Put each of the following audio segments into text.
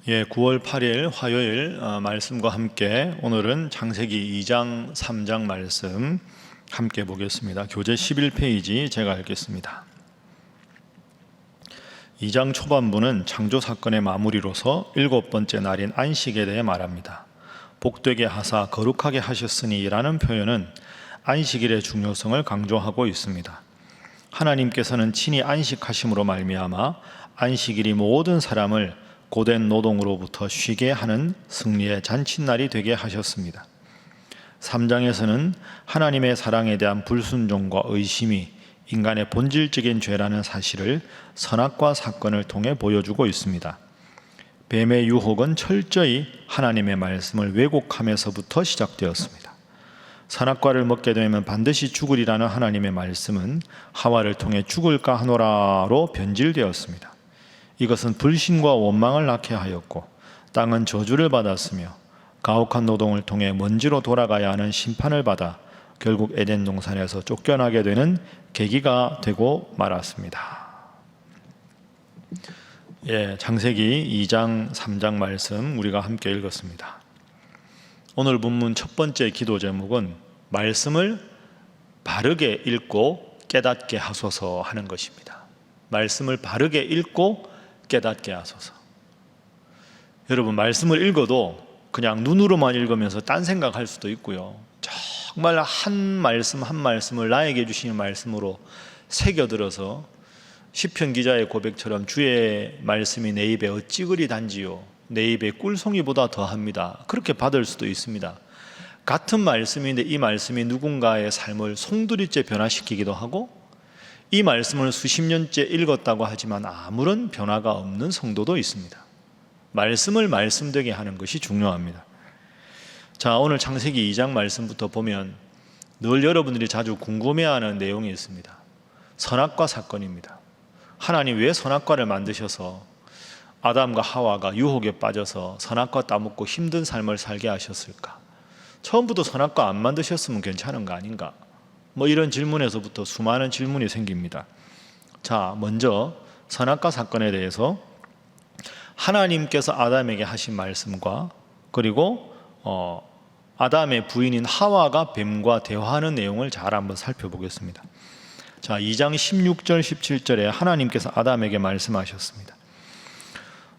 9월 8일 화요일 말씀과 함께 오늘은 창세기 2장 3장 말씀 함께 보겠습니다. 교재 11페이지 제가 읽겠습니다. 2장 초반부는 창조 사건의 마무리로서 7번째 날인 안식에 대해 말합니다. 복되게 하사 거룩하게 하셨으니 라는 표현은 안식일의 중요성을 강조하고 있습니다. 하나님께서는 친히 안식하심으로 말미암아 안식일이 모든 사람을 고된 노동으로부터 쉬게 하는 승리의 잔칫날이 되게 하셨습니다. 3장에서는 하나님의 사랑에 대한 불순종과 의심이 인간의 본질적인 죄라는 사실을 선악과 사건을 통해 보여주고 있습니다. 뱀의 유혹은 철저히 하나님의 말씀을 왜곡하면서부터 시작되었습니다. 선악과를 먹게 되면 반드시 죽으리라는 하나님의 말씀은 하와를 통해 죽을까 하노라로 변질되었습니다. 이것은 불신과 원망을 낳게 하였고 땅은 저주를 받았으며 가혹한 노동을 통해 먼지로 돌아가야 하는 심판을 받아 결국 에덴 동산에서 쫓겨나게 되는 계기가 되고 말았습니다. 창세기 2장 3장 말씀 우리가 함께 읽었습니다. 오늘 본문 첫 번째 기도 제목은 말씀을 바르게 읽고 깨닫게 하소서 하는 것입니다. 말씀을 바르게 읽고 깨닫게 하소서. 여러분, 말씀을 읽어도 그냥 눈으로만 읽으면서 딴 생각할 수도 있고요, 정말 한 말씀 한 말씀을 나에게 주시는 말씀으로 새겨들어서 시편 기자의 고백처럼 주의 말씀이 내 입에 어찌 그리 단지요 내 입에 꿀송이보다 더합니다, 그렇게 받을 수도 있습니다. 같은 말씀인데 이 말씀이 누군가의 삶을 송두리째 변화시키기도 하고, 이 말씀을 수십 년째 읽었다고 하지만 아무런 변화가 없는 성도도 있습니다. 말씀을 말씀되게 하는 것이 중요합니다. 자, 오늘 창세기 2장 말씀부터 보면 늘 여러분들이 자주 궁금해하는 내용이 있습니다. 선악과 사건입니다. 하나님 왜 선악과를 만드셔서 아담과 하와가 유혹에 빠져서 선악과 따먹고 힘든 삶을 살게 하셨을까? 처음부터 선악과 안 만드셨으면 괜찮은 거 아닌가? 이런 질문에서부터 수많은 질문이 생깁니다. 자, 먼저 선악과 사건에 대해서 하나님께서 아담에게 하신 말씀과 그리고 아담의 부인인 하와가 뱀과 대화하는 내용을 잘 한번 살펴보겠습니다. 자, 2장 16절 17절에 하나님께서 아담에게 말씀하셨습니다.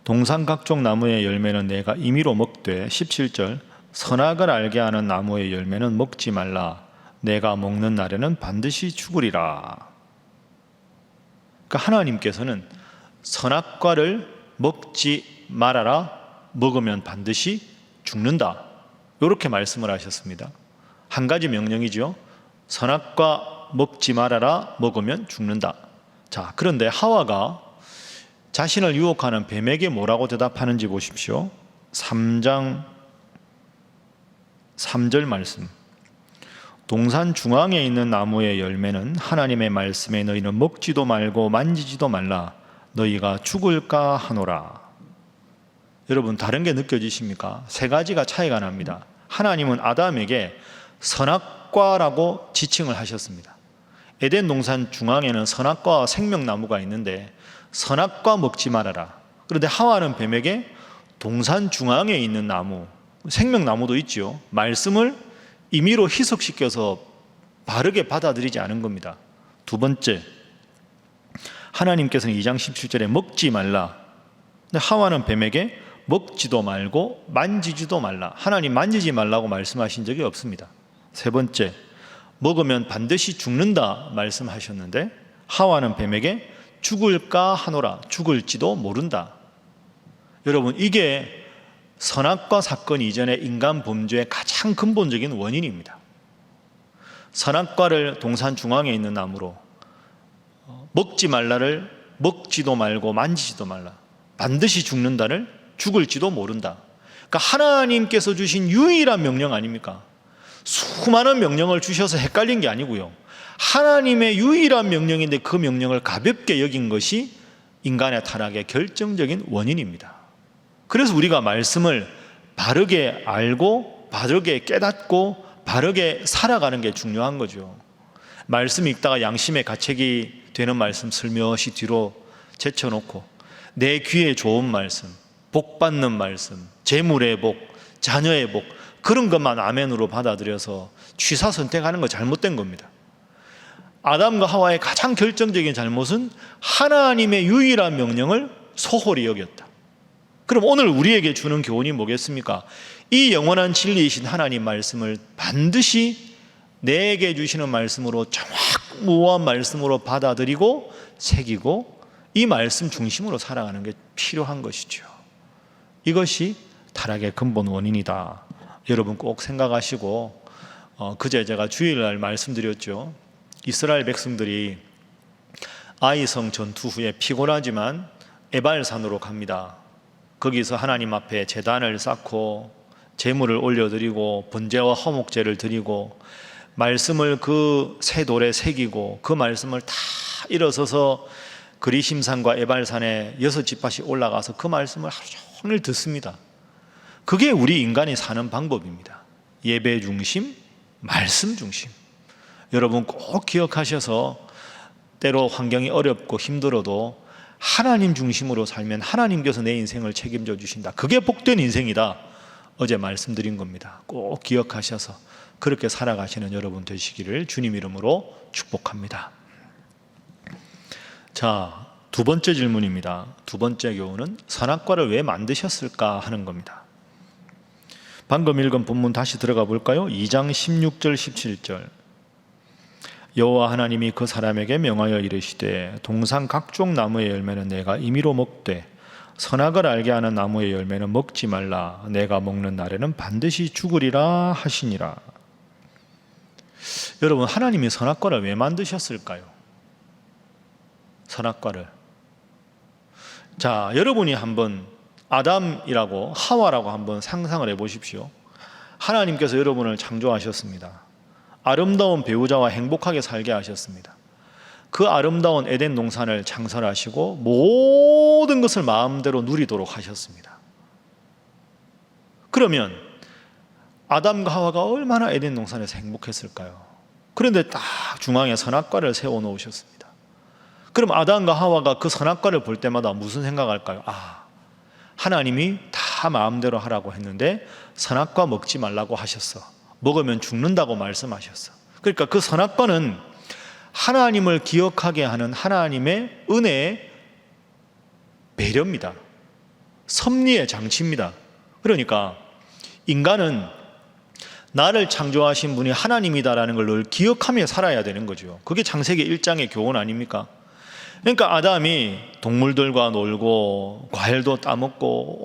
동산 각종 나무의 열매는 내가 임의로 먹되, 17절 선악을 알게 하는 나무의 열매는 먹지 말라, 내가 먹는 날에는 반드시 죽으리라. 그러니까 하나님께서는 선악과를 먹지 말아라, 먹으면 반드시 죽는다, 이렇게 말씀을 하셨습니다. 한 가지 명령이죠. 선악과 먹지 말아라, 먹으면 죽는다. 자, 그런데 하와가 자신을 유혹하는 뱀에게 뭐라고 대답하는지 보십시오. 3장 3절 말씀. 동산 중앙에 있는 나무의 열매는 하나님의 말씀에 너희는 먹지도 말고 만지지도 말라, 너희가 죽을까 하노라. 여러분, 다른 게 느껴지십니까? 세 가지가 차이가 납니다. 하나님은 아담에게 선악과라고 지칭을 하셨습니다. 에덴 동산 중앙에는 선악과와 생명나무가 있는데 선악과 먹지 말아라. 그런데 하와는 뱀에게 동산 중앙에 있는 나무, 생명나무도 있죠, 말씀을 임의로 희석시켜서 바르게 받아들이지 않은 겁니다. 두 번째, 하나님께서는 2장 17절에 먹지 말라. 근데 하와는 뱀에게 먹지도 말고 만지지도 말라. 하나님 만지지 말라고 말씀하신 적이 없습니다. 세 번째, 먹으면 반드시 죽는다 말씀하셨는데 하와는 뱀에게 죽을까 하노라, 죽을지도 모른다. 여러분, 이게 선악과 사건 이전의 인간 범죄의 가장 근본적인 원인입니다. 선악과를 동산 중앙에 있는 나무로, 먹지 말라를 먹지도 말고 만지지도 말라, 반드시 죽는다를 죽을지도 모른다. 그러니까 하나님께서 주신 유일한 명령 아닙니까? 수많은 명령을 주셔서 헷갈린 게 아니고요, 하나님의 유일한 명령인데 그 명령을 가볍게 여긴 것이 인간의 타락의 결정적인 원인입니다. 그래서 우리가 말씀을 바르게 알고 바르게 깨닫고 바르게 살아가는 게 중요한 거죠. 말씀 읽다가 양심의 가책이 되는 말씀 슬며시 뒤로 제쳐놓고 내 귀에 좋은 말씀, 복 받는 말씀, 재물의 복, 자녀의 복, 그런 것만 아멘으로 받아들여서 취사 선택하는 거 잘못된 겁니다. 아담과 하와의 가장 결정적인 잘못은 하나님의 유일한 명령을 소홀히 여겼다. 그럼 오늘 우리에게 주는 교훈이 뭐겠습니까? 이 영원한 진리이신 하나님 말씀을 반드시 내게 주시는 말씀으로 정확무한 말씀으로 받아들이고 새기고 이 말씀 중심으로 살아가는 게 필요한 것이죠. 이것이 타락의 근본 원인이다. 여러분 꼭 생각하시고, 그제 제가 주일날 말씀드렸죠. 이스라엘 백성들이 아이성 전투 후에 피곤하지만 에발산으로 갑니다. 거기서 하나님 앞에 제단을 쌓고 제물을 올려드리고 번제와 화목제를 드리고 말씀을 그 새 돌에 새기고 그 말씀을 다 일어서서 그리심산과 에발산에 6지파씩 올라가서 그 말씀을 하루 종일 듣습니다. 그게 우리 인간이 사는 방법입니다. 예배 중심, 말씀 중심. 여러분 꼭 기억하셔서 때로 환경이 어렵고 힘들어도 하나님 중심으로 살면 하나님께서 내 인생을 책임져 주신다. 그게 복된 인생이다. 어제 말씀드린 겁니다. 꼭 기억하셔서 그렇게 살아가시는 여러분 되시기를 주님 이름으로 축복합니다. 자, 두 번째 질문입니다. 두 번째 교훈은 선악과를 왜 만드셨을까 하는 겁니다. 방금 읽은 본문 다시 들어가 볼까요? 2장 16절 17절. 여호와 하나님이 그 사람에게 명하여 이르시되 동산 각종 나무의 열매는 내가 임의로 먹되 선악을 알게 하는 나무의 열매는 먹지 말라. 내가 먹는 날에는 반드시 죽으리라 하시니라. 여러분, 하나님이 선악과를 왜 만드셨을까요? 선악과를. 자, 여러분이 한번 아담이라고 하와라고 한번 상상을 해 보십시오. 하나님께서 여러분을 창조하셨습니다. 아름다운 배우자와 행복하게 살게 하셨습니다. 그 아름다운 에덴 동산을 창설하시고 모든 것을 마음대로 누리도록 하셨습니다. 그러면 아담과 하와가 얼마나 에덴 동산에서 행복했을까요? 그런데 딱 중앙에 선악과를 세워 놓으셨습니다. 그럼 아담과 하와가 그 선악과를 볼 때마다 무슨 생각할까요? 하나님이 다 마음대로 하라고 했는데 선악과 먹지 말라고 하셨어. 먹으면 죽는다고 말씀하셨어. 그러니까 그 선악과는 하나님을 기억하게 하는 하나님의 은혜의 배려입니다. 섭리의 장치입니다. 그러니까 인간은 나를 창조하신 분이 하나님이다라는 걸 늘 기억하며 살아야 되는 거죠. 그게 창세기 1장의 교훈 아닙니까? 그러니까 아담이 동물들과 놀고 과일도 따먹고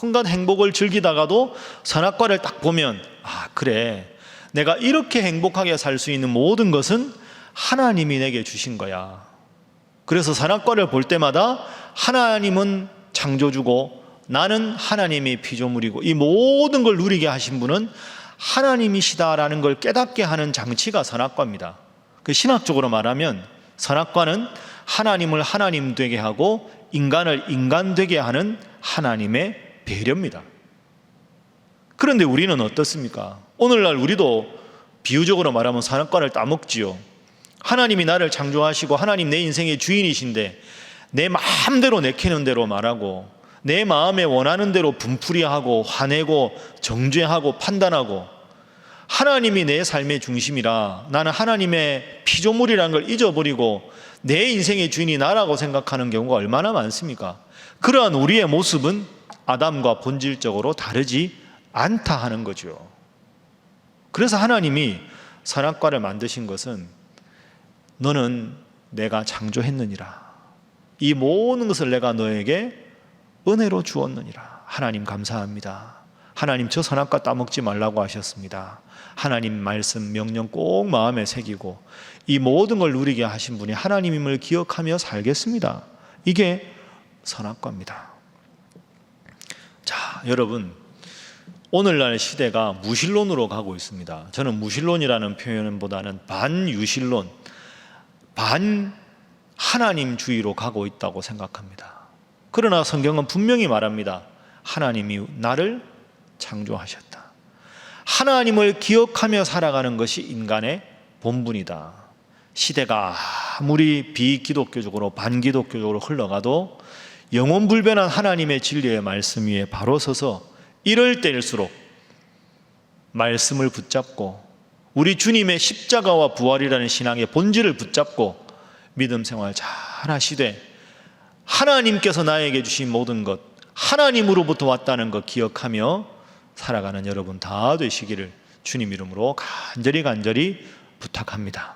온갖 행복을 즐기다가도 선악과를 딱 보면 그래, 내가 이렇게 행복하게 살 수 있는 모든 것은 하나님이 내게 주신 거야. 그래서 선악과를 볼 때마다 하나님은 창조주고 나는 하나님의 피조물이고 이 모든 걸 누리게 하신 분은 하나님이시다라는 걸 깨닫게 하는 장치가 선악과입니다. 그 신학적으로 말하면 선악과는 하나님을 하나님 되게 하고 인간을 인간 되게 하는 하나님의 배려입니다. 그런데 우리는 어떻습니까? 오늘날 우리도 비유적으로 말하면 선악과를 따먹지요. 하나님이 나를 창조하시고 하나님 내 인생의 주인이신데 내 마음대로 내키는 대로 말하고 내 마음에 원하는 대로 분풀이하고 화내고 정죄하고 판단하고 하나님이 내 삶의 중심이라 나는 하나님의 피조물이라는 걸 잊어버리고 내 인생의 주인이 나라고 생각하는 경우가 얼마나 많습니까? 그러한 우리의 모습은 아담과 본질적으로 다르지 않다 하는 거죠. 그래서 하나님이 선악과를 만드신 것은 너는 내가 창조했느니라. 이 모든 것을 내가 너에게 은혜로 주었느니라. 하나님 감사합니다. 하나님 저 선악과 따먹지 말라고 하셨습니다. 하나님 말씀 명령 꼭 마음에 새기고 이 모든 걸 누리게 하신 분이 하나님임을 기억하며 살겠습니다. 이게 선악과입니다. 자, 여러분, 오늘날 시대가 무신론으로 가고 있습니다. 저는 무신론이라는 표현보다는 반유신론, 반하나님주의로 가고 있다고 생각합니다. 그러나 성경은 분명히 말합니다. 하나님이 나를 창조하셨다. 하나님을 기억하며 살아가는 것이 인간의 본분이다. 시대가 아무리 비기독교적으로 반기독교적으로 흘러가도 영원불변한 하나님의 진리의 말씀 위에 바로 서서 이럴 때일수록 말씀을 붙잡고 우리 주님의 십자가와 부활이라는 신앙의 본질을 붙잡고 믿음 생활 잘 하시되 하나님께서 나에게 주신 모든 것, 하나님으로부터 왔다는 것 기억하며 살아가는 여러분 다 되시기를 주님 이름으로 간절히 부탁합니다.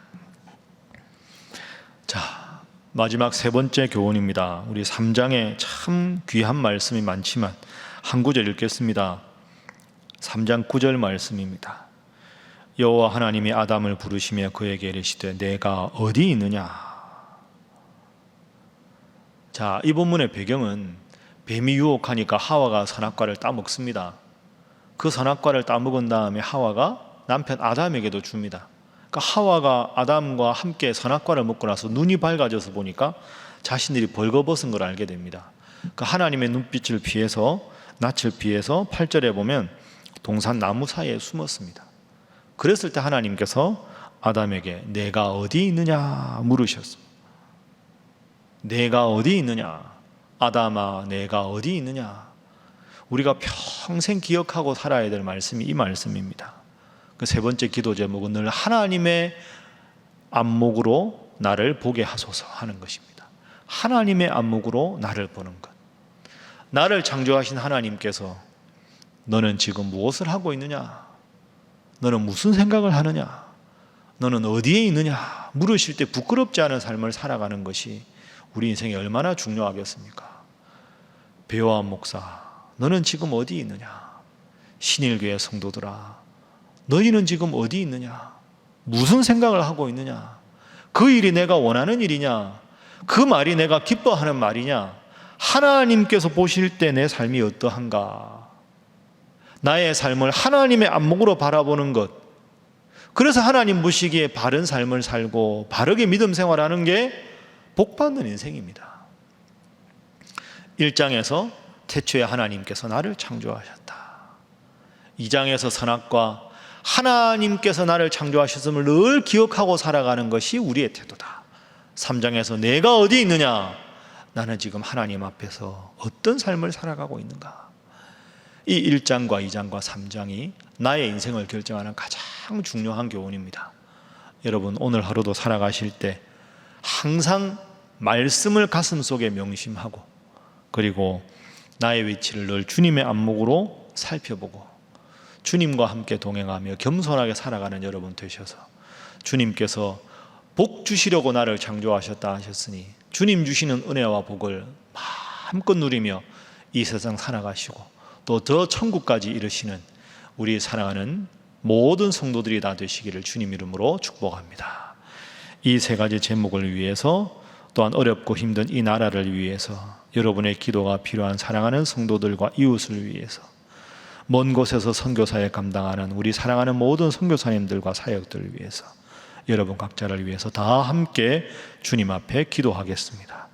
자, 마지막 세 번째 교훈입니다. 우리 3장에 참 귀한 말씀이 많지만 한 구절 읽겠습니다. 3장 9절 말씀입니다. 여호와 하나님이 아담을 부르시며 그에게 이르시되 내가 어디 있느냐. 자, 이 본문의 배경은 뱀이 유혹하니까 하와가 선악과를 따먹습니다. 그 선악과를 따먹은 다음에 하와가 남편 아담에게도 줍니다. 그러니까 하와가 아담과 함께 선악과를 먹고 나서 눈이 밝아져서 보니까 자신들이 벌거벗은 걸 알게 됩니다. 그 하나님의 눈빛을 피해서 낯을 피해서 8절에 보면 동산 나무 사이에 숨었습니다. 그랬을 때 하나님께서 아담에게 내가 어디 있느냐 물으셨습니다. 내가 어디 있느냐? 아담아 내가 어디 있느냐? 우리가 평생 기억하고 살아야 될 말씀이 이 말씀입니다. 그 세 번째 기도 제목은 늘 하나님의 안목으로 나를 보게 하소서 하는 것입니다. 하나님의 안목으로 나를 보는 것. 나를 창조하신 하나님께서 너는 지금 무엇을 하고 있느냐? 너는 무슨 생각을 하느냐? 너는 어디에 있느냐? 물으실 때 부끄럽지 않은 삶을 살아가는 것이 우리 인생에 얼마나 중요하겠습니까? 배와 목사, 너는 지금 어디 있느냐? 신일교회 성도들아, 너희는 지금 어디 있느냐? 무슨 생각을 하고 있느냐? 그 일이 내가 원하는 일이냐? 그 말이 내가 기뻐하는 말이냐? 하나님께서 보실 때 내 삶이 어떠한가? 나의 삶을 하나님의 안목으로 바라보는 것. 그래서 하나님 보시기에 바른 삶을 살고 바르게 믿음 생활하는 게 복받는 인생입니다. 1장에서 태초에 하나님께서 나를 창조하셨다. 2장에서 선악과 하나님께서 나를 창조하셨음을 늘 기억하고 살아가는 것이 우리의 태도다. 3장에서 내가 어디 있느냐? 나는 지금 하나님 앞에서 어떤 삶을 살아가고 있는가? 이 1장과 2장과 3장이 나의 인생을 결정하는 가장 중요한 교훈입니다. 여러분 오늘 하루도 살아가실 때 항상 말씀을 가슴속에 명심하고 그리고 나의 위치를 늘 주님의 안목으로 살펴보고 주님과 함께 동행하며 겸손하게 살아가는 여러분 되셔서 주님께서 복 주시려고 나를 창조하셨다 하셨으니 주님 주시는 은혜와 복을 마음껏 누리며 이 세상 살아가시고 또 저 천국까지 이르시는 우리 사랑하는 모든 성도들이 다 되시기를 주님 이름으로 축복합니다. 이 세 가지 제목을 위해서 또한 어렵고 힘든 이 나라를 위해서 여러분의 기도가 필요한 사랑하는 성도들과 이웃을 위해서 먼 곳에서 선교사역 감당하는 우리 사랑하는 모든 선교사님들과 사역들을 위해서 여러분 각자를 위해서 다 함께 주님 앞에 기도하겠습니다.